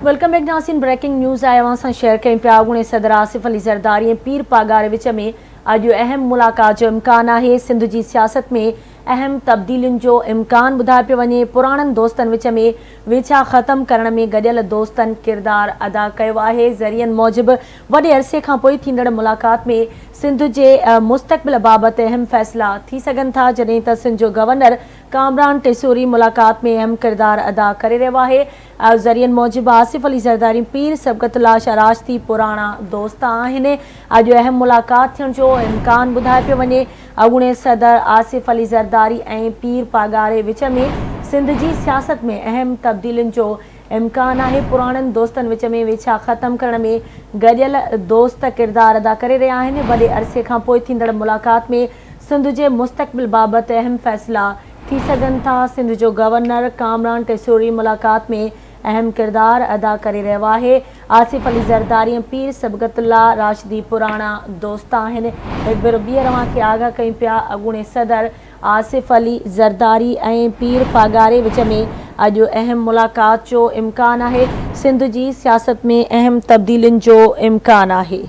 Welcome back नासिन। Breaking news आया share कई पिया। अॻूणे सदर आसिफ अली ज़रदारी पीर पागारे विच में अॼु अहम मुलाक़ात जो इम्कान है। सिंध की सियासत में अहम तब्दीलियुनि जो इम्कान ॿुधायो पियो वञे। पुराणनि दोस्तनि विच में विछा ख़त्म करण में गॾियल दोस्तनि किरदार अदा कयो आहे। ज़रियनि मूजिब वॾे अरसे खां पोइ थींदड़ मुलाक़ात में सिंध जे मुस्तक़बिल बाबति अहम फ़ैसिला थी सघनि था, जॾहिं त सिंध जो गवर्नर कामरान टेसूरी मुलाक़ात में अहम किरदार अदा करे रहियो आहे। ज़रियनि मूजिब आसिफ अली ज़रदारी पीर सबक़तुल्लाह शराश्ती पुराणा दोस्त आहिनि। अॼु अहम मुलाक़ात थियण जो इम्कान ॿुधायो पियो वञे। अॻूणे सदर आसिफ अली ज़रदारी ऐं पीर पागारे विच में सिंध जी सियासत में अहम तब्दीलियुनि जो इम्कान है। पुराणनि दोस्तनि विच में विछा ख़त्म करण में गॾियल दोस्त किरदार अदा करे रहिया आहिनि। वॾे अरसे खां पोइ थींदड़ मुलाक़ात में सिंध जे मुस्तक़बिल बाबति अहम फ़ैसिला थी सघनि था। सिंध जो गवर्नर कामरान टेसूरी मुलाक़ात में अहम किरदार अदा करे रहियो आहे। आसिफ अली ज़रदारी पीर सबक़तुल्लाह राशिदी पुराणा दोस्त आहिनि। हिकु भेरो ॿीहर तव्हांखे आगाह कयूं पिया। अॻूणे सदर आसिफ अली ज़रदारी ऐं पीर पागारे विच में अॼु अहम मुलाक़ात जो इम्कान है। सिंध जी सियासत में अहम तब्दीलियुनि जो इम्कान है।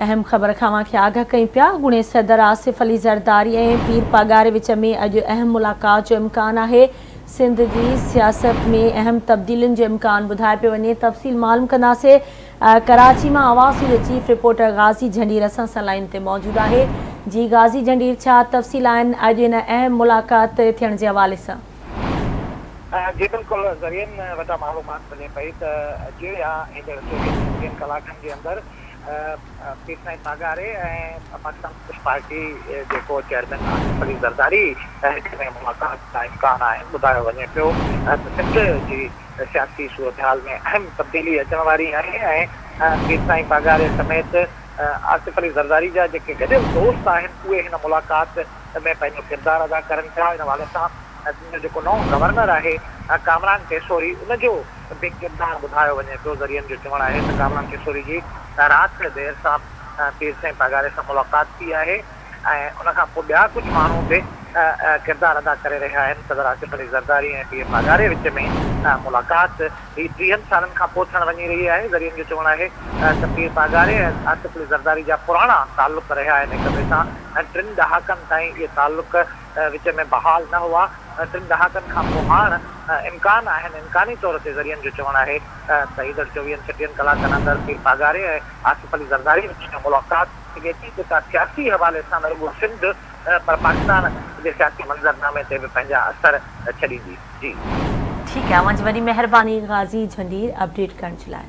अहम ख़बर खां आगाह कई पिया। अॻूणे सदर आसिफ अली ज़रदारी ऐं पीर पागारे विच में अॼु अहम मुलाक़ात जो इम्कान है। सिंध जी सियासत में अहम तब्दीलियुनि जो इम्कान ॿुधायो पियो वञे। तफ़सील मालूम कंदासीं। कराची में आवाज़ जो चीफ रिपोर्टर गाज़ी झंडीर असां सां लाइन ते मौजूद है। जी गाज़ी झंडीर, छा तफ़सील आहिनि अॼु इन अहम मुलाक़ात थियण जे हवाले सां? जी बिल्कुल, ज़रियनि वटां मालूमात मिले पई त अॼु या हींअर 24 कलाकनि जे अंदरि पीर साईं पागारे ऐं पाकिस्तान पीपुल्स पार्टी जेको चेयरमैन आसिफ अली ज़रदारी में मुलाक़ात का इम्कान आहे। ॿुधायो वञे पियो त सिंध जी सियासी सूरत हाल में अहम तब्दीली अचण वारी आहे ऐं पीर साईं पागारे समेत आसिफ अली ज़रदारी जा जेके गॾियल दोस्त आहिनि उहे हिन मुलाक़ात में पंहिंजो किरदारु अदा करनि था। इन हवाले सां जेको नओं गवर्नर है कामरान टेसूरी उनजो बि किरदारु ॿुधायो वञे पियो। ज़रियनि जो चवणु आहे त कामरान टेसूरी जी राति देर सां पीर साईं पागारे सां मुलाक़ात थी आहे ऐं उनखां पोइ ॿिया कुझु माण्हू बि किरदारु अदा करे रहिया आहिनि। सदर आसिफ अली ज़रदारी ऐं पीर पागारे विच में मुलाक़ात ही 30 सालनि खां पोइ थियण वञी रही आहे। ज़रियनि जो चवणु आहे त पीर पागारे ऐं आसिफ अली ज़रदारी जा पुराणा तालुक रहिया आहिनि हिक ॿिए सां ऐं 3 ॾहाकनि ताईं इहे तालुक विच में बहाल न हुआ। 3 ॾहाकनि खां पोइ हाणे इम्कान आहिनि, इम्कानी तौर ते ज़रियनि जो चवणु आहे त ईंदड़ 24-26 कलाकनि अंदरि पीर पागारे ऐं आसिफ अली ज़रदारी विच में मुलाक़ात थिए थी जेका सियासी हवाले सां न रुॻो सिंध पर पाकिस्तान जे सियासी मंज़रनामे ते बि पंहिंजा असर छॾींदी। जी ठीकु आहे, मुंहिंजी वॾी महिरबानी गाज़ी झंडीर अपडेट करण जे लाइ।